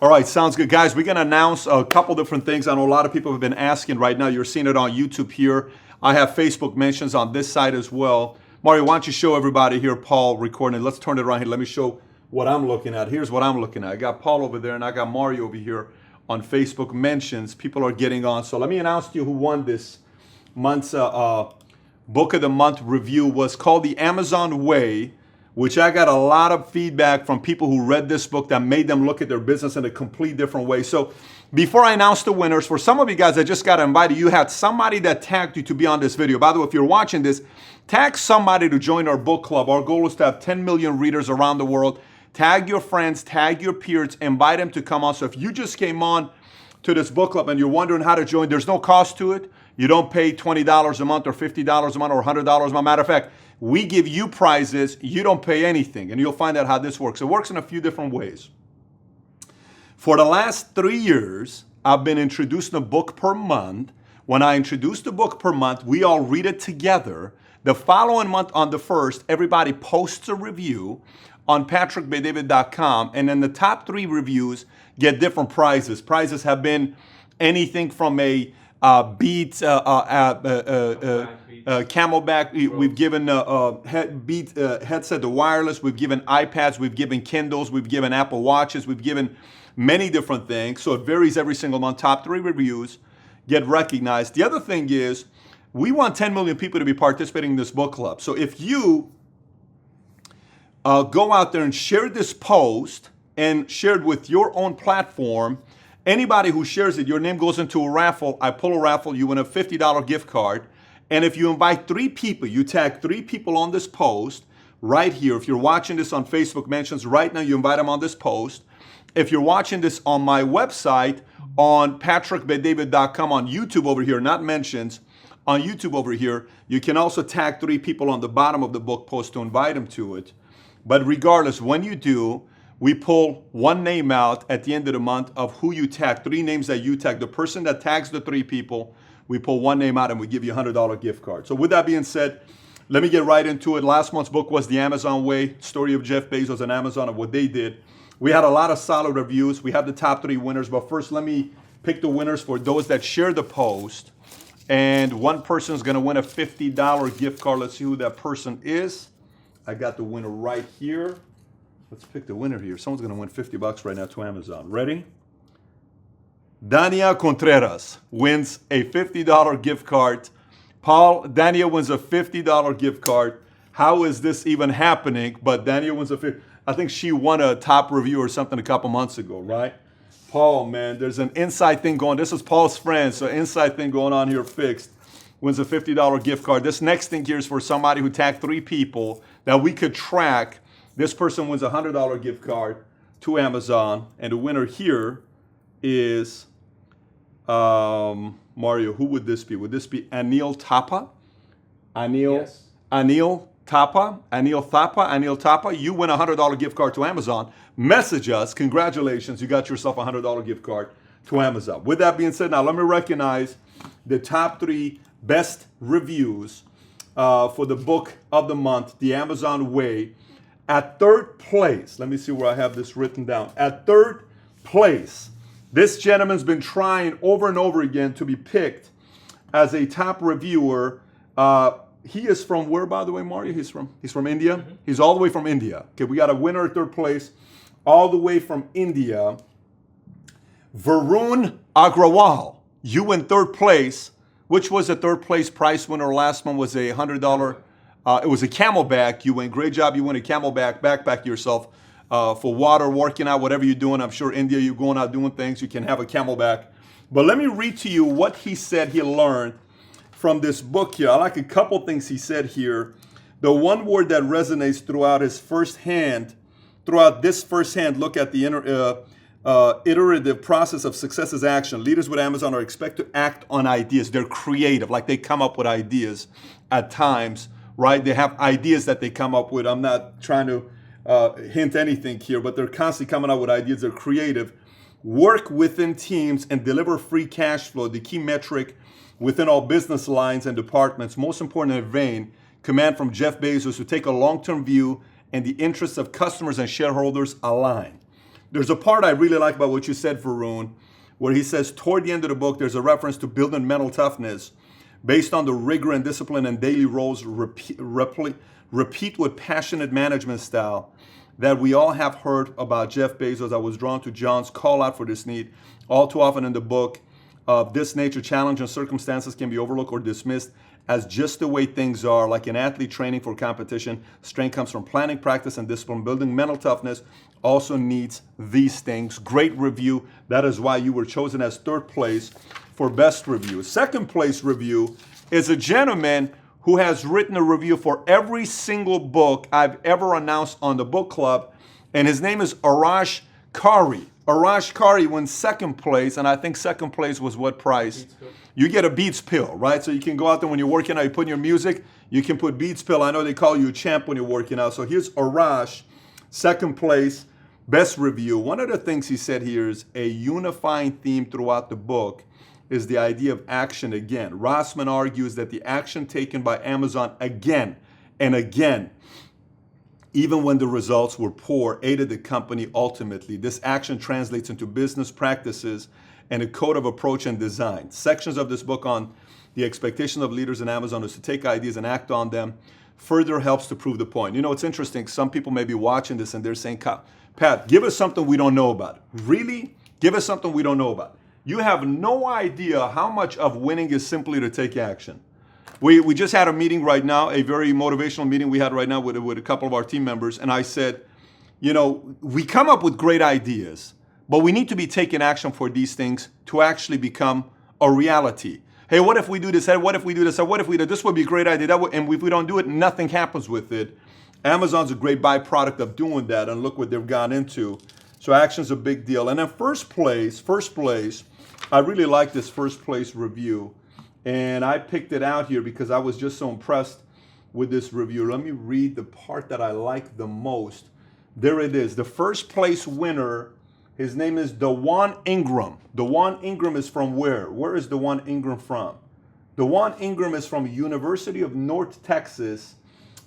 All right, sounds good. Guys, we're going to announce a couple different things. I know a lot of people have been asking right now. You're seeing it on YouTube here. I have Facebook mentions on this side as well. Mario, why don't you show everybody here, Paul recording it. Let's turn it around here. Let me show what I'm looking at. Here's what I'm looking at. I got Paul over there and I got Mario over here on Facebook mentions. People are getting on. So let me announce to you who won this month's Book of the Month review. Was called The Amazon Way, which I got a lot of feedback from people who read this book that made them look at their business in a complete different way. So before I announce the winners, for some of you guys that just got invited, you had somebody that tagged you to be on this video. By the way, if you're watching this, tag somebody to join our book club. Our goal is to have 10 million readers around the world. Tag your friends, tag your peers, invite them to come on. So if you just came on to this book club and you're wondering how to join, there's no cost to it. You don't pay $20 a month or $50 a month or $100 a month. Matter of fact, we give you prizes. You don't pay anything. And you'll find out how this works. It works in a few different ways. For the last 3 years, I've been introducing a book per month. When I introduce the book per month, we all read it together. The following month on the 1st, everybody posts a review on patrickbaydavid.com, and then the top 3 reviews get different prizes. Prizes have been anything from a Beats, Camelback. We've given Beats headset, the wireless. We've given iPads. We've given Kindles. We've given Apple Watches. We've given many different things. So it varies every single month. Top 3 reviews get recognized. The other thing is we want 10 million people to be participating in this book club. So if you go out there and share this post and share it with your own platform, anybody who shares it, your name goes into a raffle. I pull a raffle, you win a $50 gift card. And if you invite 3 people, you tag 3 people on this post right here. If you're watching this on Facebook mentions right now, you invite them on this post. If you're watching this on my website, on patrickbaydavid.com, on YouTube over here, not mentions, on YouTube over here, you can also tag 3 people on the bottom of the book post to invite them to it. But regardless, when you do, we pull 1 name out at the end of the month of who you tag, 3 names that you tag. The person that tags the 3 people, we pull 1 name out and we give you a $100 gift card. So with that being said, let me get right into it. Last month's book was The Amazon Way, story of Jeff Bezos and Amazon and what they did. We had a lot of solid reviews. We have the top 3 winners, but first let me pick the winners for those that share the post. And one person is going to win a $50 gift card. Let's see who that person is. I got the winner right here. Let's pick the winner here. Someone's going to win $50 right now to Amazon. Ready? Dania Contreras wins a $50 gift card. Dania wins a $50 gift card. How is this even happening? But Dania wins a $50. I think she won a top review or something a couple months ago, right? Paul, man, there's an inside thing going. This is Paul's friend, so inside thing going on here fixed. Wins a $50 gift card. This next thing here is for somebody who tagged 3 people that we could track. This person wins a $100 gift card to Amazon. And the winner here is, Mario, who would this be? Would this be Anil Thapa? Yes. Anil Thapa. You win a $100 gift card to Amazon. Message us. Congratulations. You got yourself a $100 gift card to Amazon. With that being said, now let me recognize the top 3 best reviews for the book of the month, The Amazon Way. At 3rd place, let me see where I have this written down. At 3rd place, this gentleman's been trying over and over again to be picked as a top reviewer. He is from where, by the way, Mario? He's from India. Mm-hmm. He's all the way from India. Okay, we got a winner at 3rd place, all the way from India. Varun Agrawal, you win 3rd place. Which was the 3rd place prize winner last month? Was a $100. It was a Camelback. You win. Great job. You win a Camelback backpack yourself for water, working out, whatever you're doing. I'm sure India, you're going out doing things. You can have a Camelback. But let me read to you what he said he learned from this book here. I like a couple things he said here. The one word that resonates throughout this firsthand look at the iterative process of success is action. Leaders with Amazon are expected to act on ideas. They're creative, like they come up with ideas at times, right? They have ideas that they come up with. I'm not trying to hint anything here, but they're constantly coming up with ideas. They're creative. Work within teams and deliver free cash flow, the key metric within all business lines and departments. Most important in a vein, command from Jeff Bezos to take a long-term view and the interests of customers and shareholders align. There's a part I really like about what you said, Varun, where he says toward the end of the book, there's a reference to building mental toughness based on the rigor and discipline and daily roles repeat with passionate management style that we all have heard about Jeff Bezos. I was drawn to John's call out for this need. All too often in the book of this nature, challenge and circumstances can be overlooked or dismissed as just the way things are. Like an athlete training for competition, strength comes from planning, practice, and discipline. Building mental toughness also needs these things. Great review. That is why you were chosen as third place for best review. Second place review is a gentleman who has written a review for every single book I've ever announced on the book club, and his name is Arash Kari. Arash Kari won second place, and I think second place was what price? You get a Beats pill, right? So you can go out there when you're working out, you put in your music, you can put Beats pill. I know they call you a champ when you're working out. So here's Arash, second place, best review. One of the things he said here is a unifying theme throughout the book is the idea of action again. Rossman argues that the action taken by Amazon again and again, even when the results were poor, aided the company ultimately. This action translates into business practices and a code of approach and design. Sections of this book on the expectation of leaders in Amazon is to take ideas and act on them further helps to prove the point. You know, it's interesting. Some people may be watching this and they're saying, Pat, give us something we don't know about. Really? Give us something we don't know about. You have no idea how much of winning is simply to take action. We just had a meeting right now, a very motivational meeting we had right now with a couple of our team members. And I said, you know, we come up with great ideas, but we need to be taking action for these things to actually become a reality. Hey, what if we do this? Hey, what if we do this? Hey, what if we do this? This would be a great idea. And if we don't do it, nothing happens with it. Amazon's a great byproduct of doing that. And look what they've gone into. So action's a big deal. And then first place, I really like this first place review. And I picked it out here because I was just so impressed with this review. Let me read the part that I like the most. There it is. The first place winner, his name is Dewan Ingram. Dewan Ingram is from where? Where is Dewan Ingram from? Dewan Ingram is from University of North Texas.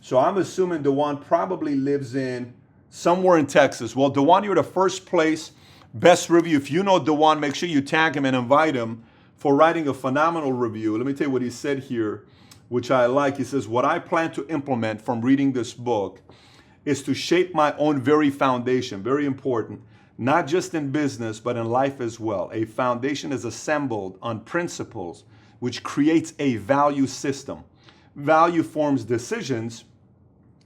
So I'm assuming Dewan probably lives in somewhere in Texas. Well, Dewan, you're the first place best review. If you know Dewan, make sure you tag him and invite him for writing a phenomenal review. Let me tell you what he said here, which I like. He says, what I plan to implement from reading this book is to shape my own very foundation, very important, not just in business, but in life as well. A foundation is assembled on principles, which creates a value system. Value forms decisions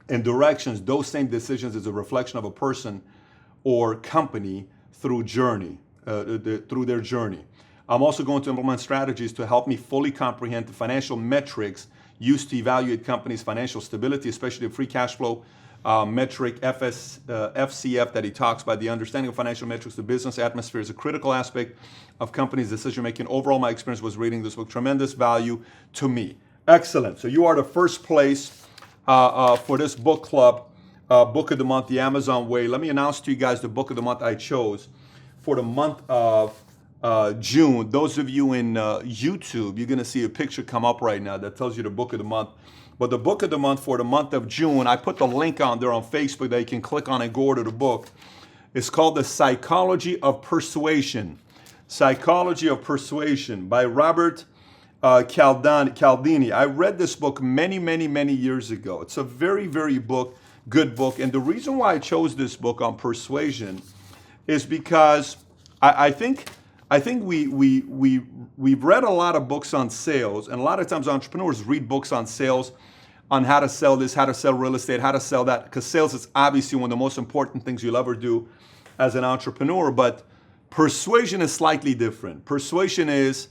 and directions. Those same decisions is a reflection of a person or company through their journey. I'm also going to implement strategies to help me fully comprehend the financial metrics used to evaluate companies' financial stability, especially the free cash flow metric, FCF, that he talks about. The understanding of financial metrics, the business atmosphere is a critical aspect of companies' decision making. Overall, my experience was reading this book. Tremendous value to me. Excellent. So you are the first place for this book club, Book of the Month, the Amazon Way. Let me announce to you guys the book of the month I chose for the month of June. Those of you in YouTube, you're going to see a picture come up right now that tells you the book of the month. But the book of the month for the month of June, I put the link on there on Facebook that you can click on and go order the book. It's called The Psychology of Persuasion. Psychology of Persuasion by Robert Cialdini. I read this book many, many, many years ago. It's a very, very good book. And the reason why I chose this book on persuasion is because I think we've read a lot of books on sales, and a lot of times entrepreneurs read books on sales, on how to sell this, how to sell real estate, how to sell that, because sales is obviously one of the most important things you'll ever do as an entrepreneur. But persuasion is slightly different. Persuasion is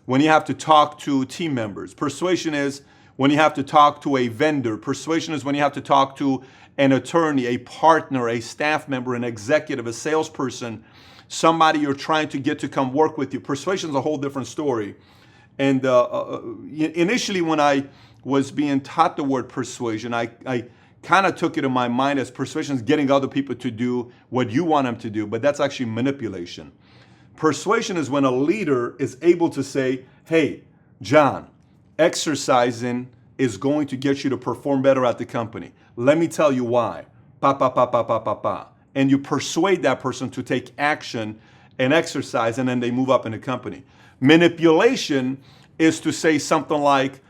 when you have to talk to team members. Persuasion is when you have to talk to a vendor. Persuasion is when you have to talk to an attorney, a partner, a staff member, an executive, a salesperson, somebody you're trying to get to come work with you. Persuasion is a whole different story. And initially when I was being taught the word persuasion, I kind of took it in my mind as persuasion is getting other people to do what you want them to do, but that's actually manipulation. Persuasion is when a leader is able to say, hey, John, exercising is going to get you to perform better at the company. Let me tell you why. Pa, pa, pa, pa, pa, pa, pa. and you persuade that person to take action and exercise, and then they move up in the company. Manipulation is to say something like,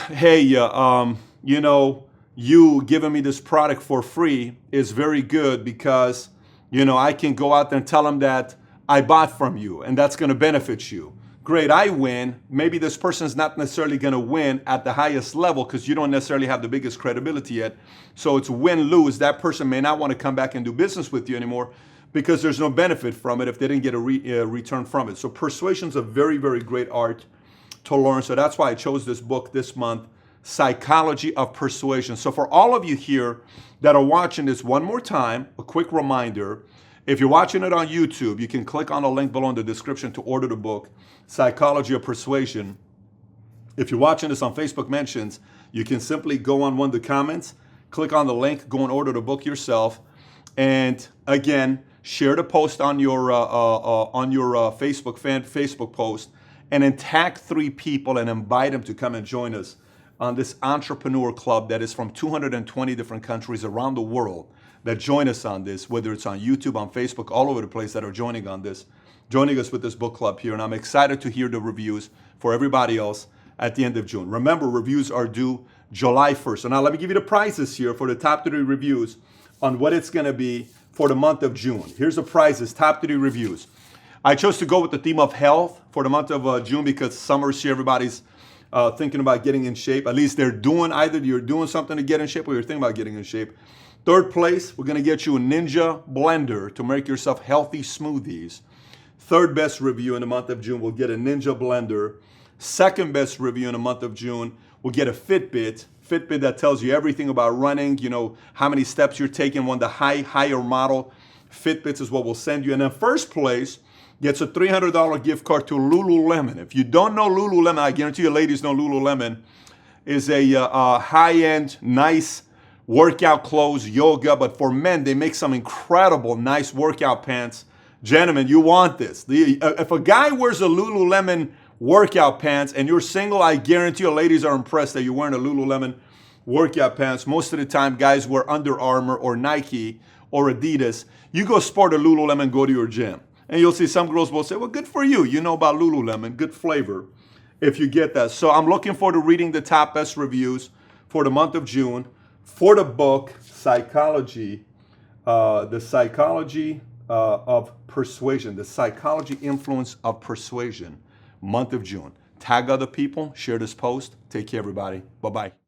hey, you know, you giving me this product for free is very good because, you know, I can go out there and tell them that I bought from you and that's going to benefit you. Great, I win. Maybe this person's not necessarily going to win at the highest level because you don't necessarily have the biggest credibility yet. So it's win-lose. That person may not want to come back and do business with you anymore because there's no benefit from it if they didn't get a return from it. So persuasion's a very, very great art to learn. So that's why I chose this book this month, Psychology of Persuasion. So for all of you here that are watching this one more time, a quick reminder, if you're watching it on YouTube, you can click on the link below in the description to order the book, Psychology of Persuasion. If you're watching this on Facebook Mentions, you can simply go on one of the comments, click on the link, go and order the book yourself. And again, share the post on your Facebook post, and then tag 3 people and invite them to come and join us on this entrepreneur club that is from 220 different countries around the world that join us on this, whether it's on YouTube, on Facebook, all over the place that are joining us with this book club here. And I'm excited to hear the reviews for everybody else at the end of June. Remember, reviews are due July 1st. So now let me give you the prizes here for the top 3 reviews on what it's going to be for the month of June. Here's the prizes, top 3 reviews. I chose to go with the theme of health for the month of June because summer's here. Everybody's thinking about getting in shape. At least they're doing, either you're doing something to get in shape or you're thinking about getting in shape. 3rd place, we're going to get you a Ninja blender to make yourself healthy smoothies. 3rd best review in the month of June, we'll get a Ninja blender. 2nd best review in the month of June, we'll get a Fitbit that tells you everything about running, you know, how many steps you're taking. One of the higher model Fitbits is what we'll send you. And then 1st place gets a $300 gift card to Lululemon. If you don't know Lululemon, I guarantee you ladies know Lululemon is a high-end, nice workout clothes, yoga, but for men, they make some incredible, nice workout pants. Gentlemen, you want this. If a guy wears a Lululemon workout pants and you're single, I guarantee you ladies are impressed that you're wearing a Lululemon workout pants. Most of the time, guys wear Under Armour or Nike or Adidas. You go sport a Lululemon, go to your gym. And you'll see some girls will say, well, good for you. You know about Lululemon, good flavor if you get that. So I'm looking forward to reading the top best reviews for the month of June for the book, Psychology, the Psychology of Persuasion, the Psychology Influence of Persuasion, month of June. Tag other people, share this post. Take care, everybody. Bye-bye.